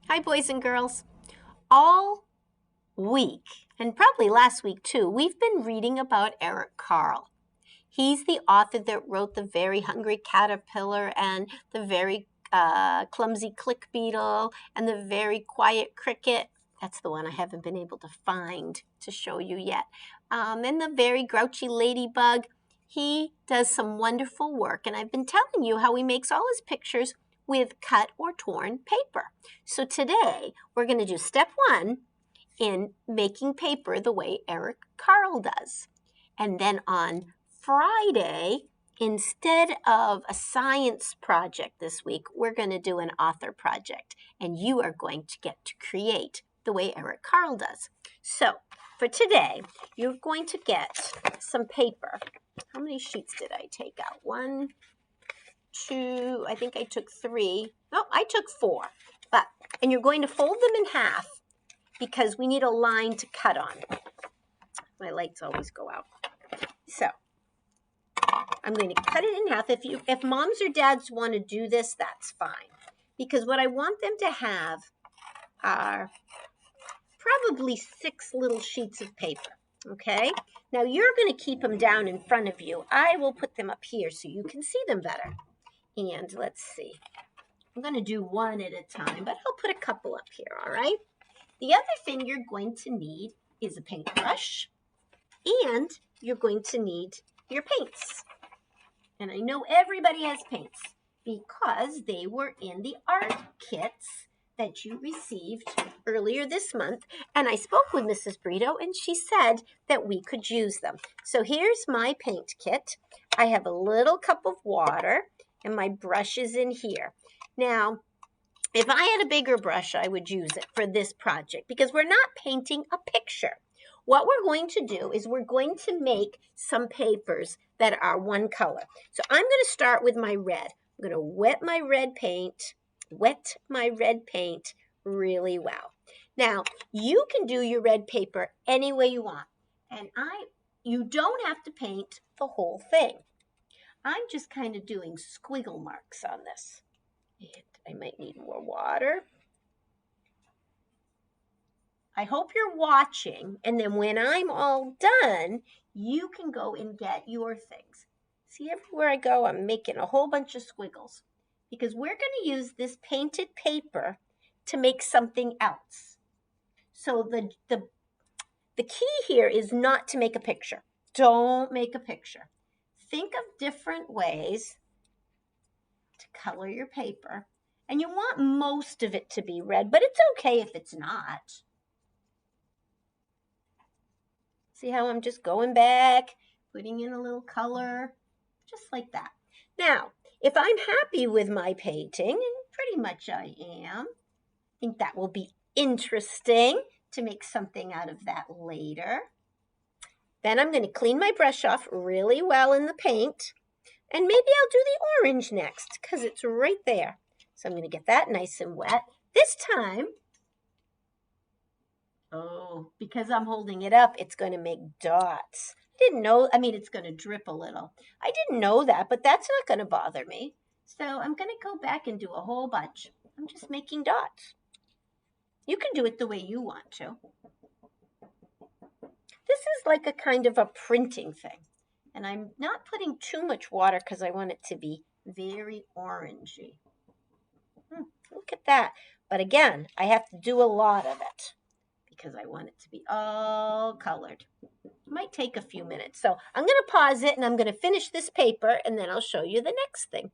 Hi, boys and girls. All week, and probably last week too, we've been reading about Eric Carle. He's the author that wrote The Very Hungry Caterpillar and The Very Clumsy Click Beetle and The Very Quiet Cricket. That's the one I haven't been able to find to show you yet. And The Very Grouchy Ladybug. He does some wonderful work, and I've been telling you how he makes all his pictures with cut or torn paper. So today we're going to do step one in making paper the way Eric Carle does. And then on Friday, instead of a science project this week, we're going to do an author project. And you are going to get to create the way Eric Carle does. So for today, you're going to get some paper. How many sheets did I take out? One, two, I think I took three. No, I took four. And you're going to fold them in half because we need a line to cut on. My lights always go out. So I'm going to cut it in half. If moms or dads want to do this, that's fine. Because what I want them to have are probably 6 little sheets of paper. Okay? Now you're going to keep them down in front of you. I will put them up here so you can see them better. And let's see. I'm going to do one at a time, but I'll put a couple up here, all right? The other thing you're going to need is a paintbrush, and you're going to need your paints. And I know everybody has paints because they were in the art kits that you received earlier this month. And I spoke with Mrs. Brito and she said that we could use them. So here's my paint kit. I have a little cup of water and my brush is in here. Now, if I had a bigger brush, I would use it for this project because we're not painting a picture. What we're going to do is we're going to make some papers that are one color. So I'm going to start with my red. I'm going to wet my red paint really well. Now, you can do your red paper any way you want. And you don't have to paint the whole thing. I'm just kind of doing squiggle marks on this. And I might need more water. I hope you're watching, and then when I'm all done, you can go and get your things. See, everywhere I go, I'm making a whole bunch of squiggles because we're going to use this painted paper to make something else. So the key here is not to make a picture. Don't make a picture. Think of different ways to color your paper. And you want most of it to be red, but it's okay if it's not. See how I'm just going back, putting in a little color, just like that. Now, if I'm happy with my painting, and pretty much I am, I think that will be interesting to make something out of that later. Then I'm going to clean my brush off really well in the paint. And maybe I'll do the orange next because it's right there. So I'm going to get that nice and wet. This time, because I'm holding it up, it's going to make dots. I didn't know, it's going to drip a little. I didn't know that, but that's not going to bother me. So I'm going to go back and do a whole bunch. I'm just making dots. You can do it the way you want to. This is like a kind of a printing thing. And I'm not putting too much water because I want it to be very orangey. Look at that. But again, I have to do a lot of it because I want it to be all colored. It might take a few minutes. So I'm going to pause it and I'm going to finish this paper and then I'll show you the next thing.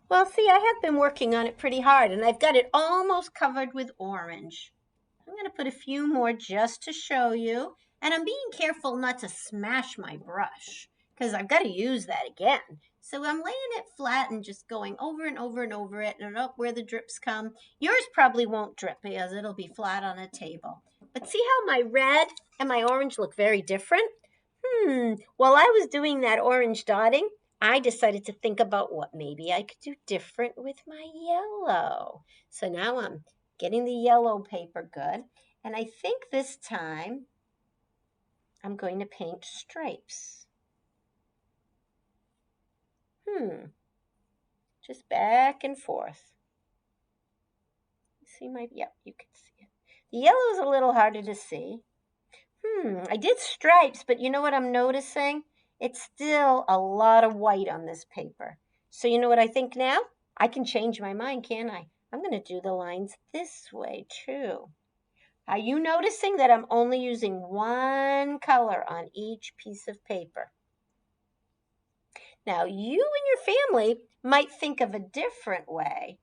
Well, see, I have been working on it pretty hard and I've got it almost covered with orange. I'm going to put a few more just to show you. And I'm being careful not to smash my brush because I've got to use that again. So I'm laying it flat and just going over and over and over it and up where the drips come. Yours probably won't drip because it'll be flat on a table. But see how my red and my orange look very different? While I was doing that orange dotting, I decided to think about what maybe I could do different with my yellow. So now I'm getting the yellow paper good. And I think this time I'm going to paint stripes. Just back and forth. see my, yep, you can see it. The yellow is a little harder to see. I did stripes, but you know what I'm noticing? It's still a lot of white on this paper. So you know what I think now? I can change my mind, can't I? I'm going to do the lines this way too. Are you noticing that I'm only using one color on each piece of paper? Now, you and your family might think of a different way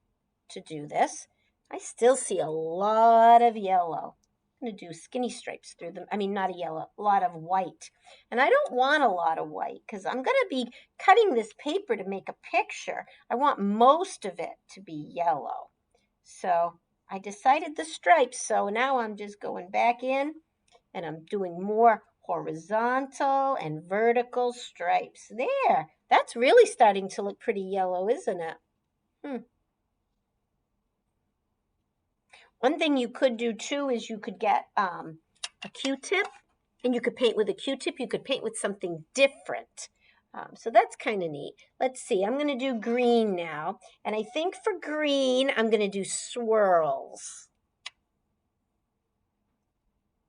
to do this. I still see a lot of yellow. I'm going to do skinny stripes through them. I mean, not a yellow, a lot of white. And I don't want a lot of white because I'm going to be cutting this paper to make a picture. I want most of it to be yellow. So I decided the stripes. So now I'm just going back in and I'm doing more horizontal and vertical stripes. There, that's really starting to look pretty yellow, isn't it? One thing you could do too is you could get a Q-tip and you could paint with a Q-tip. You could paint with something different. So that's kind of neat. Let's see, I'm going to do green now. And I think for green, I'm going to do swirls.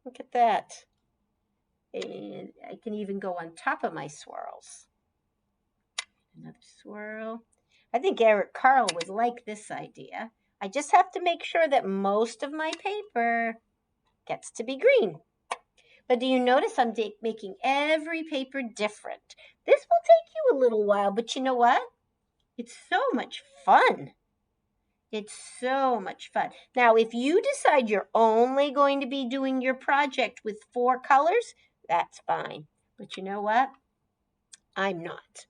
Look at that. And I can even go on top of my swirls. Another swirl. I think Eric Carle would like this idea. I just have to make sure that most of my paper gets to be green. But do you notice I'm making every paper different? This will take you a little while, but you know what? It's so much fun. It's so much fun. Now, if you decide you're only going to be doing your project with 4 colors, that's fine. But you know what? I'm not.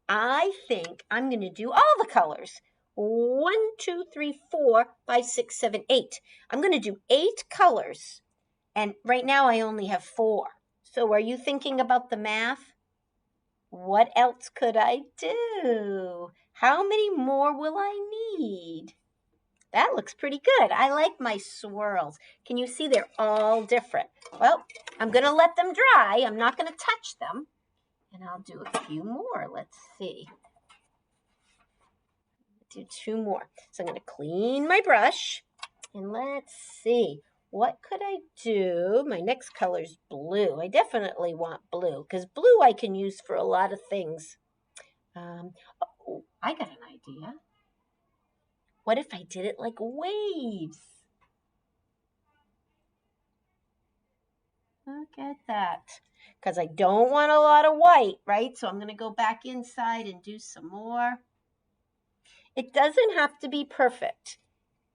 I think I'm going to do all the colors. 1, 2, 3, 4, 5, 6, 7, 8. I'm going to do 8 colors. And right now I only have 4. So are you thinking about the math? What else could I do? How many more will I need? That looks pretty good. I like my swirls. Can you see they're all different? Well, I'm going to let them dry. I'm not going to touch them. And I'll do a few more. Let's see. Do 2 more. So I'm going to clean my brush. And let's see. What could I do? My next color is blue. I definitely want blue because blue I can use for a lot of things. Oh, I got an idea. What if I did it like waves? Look at that. Because I don't want a lot of white, right? So I'm going to go back inside and do some more. It doesn't have to be perfect.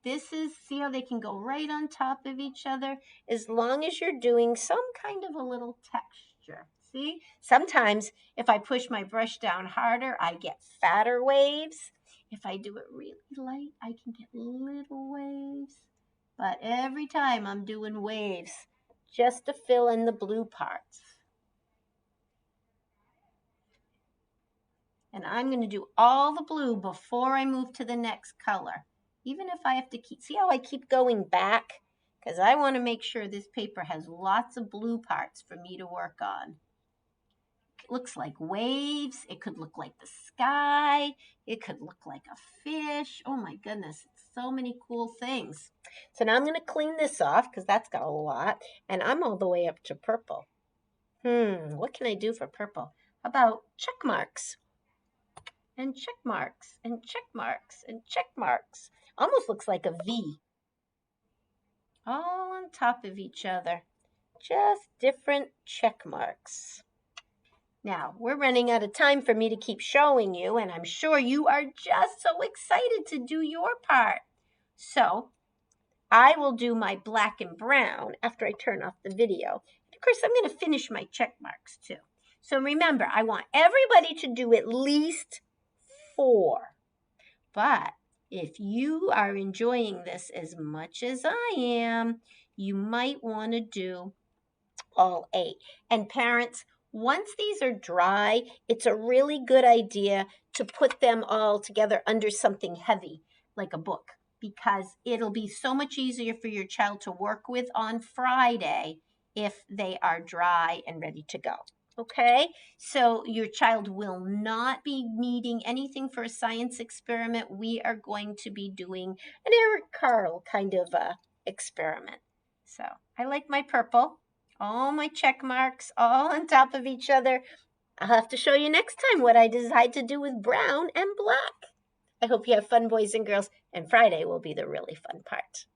This is, see how they can go right on top of each other? As long as you're doing some kind of a little texture. See? Sometimes if I push my brush down harder, I get fatter waves. If I do it really light, I can get little waves. But every time I'm doing waves just to fill in the blue parts. And I'm going to do all the blue before I move to the next color. Even if I have to keep, see how I keep going back? Because I want to make sure this paper has lots of blue parts for me to work on. It looks like waves. It could look like the sky. It could look like a fish. Oh my goodness, it's so many cool things. So now I'm going to clean this off because that's got a lot. And I'm all the way up to purple. What can I do for purple? How about check marks? And check marks, and check marks, and check marks. Almost looks like a V. All on top of each other. Just different check marks. Now, we're running out of time for me to keep showing you, and I'm sure you are just so excited to do your part. So, I will do my black and brown after I turn off the video. And of course, I'm going to finish my check marks too. So remember, I want everybody to do at least 4. But if you are enjoying this as much as I am, you might want to do all 8. And parents, once these are dry, it's a really good idea to put them all together under something heavy, like a book, because it'll be so much easier for your child to work with on Friday if they are dry and ready to go. Okay, so your child will not be needing anything for a science experiment. We are going to be doing an Eric Carle kind of experiment. So I like my purple, all my check marks all on top of each other. I'll have to show you next time what I decide to do with brown and black. I hope you have fun, boys and girls, and Friday will be the really fun part.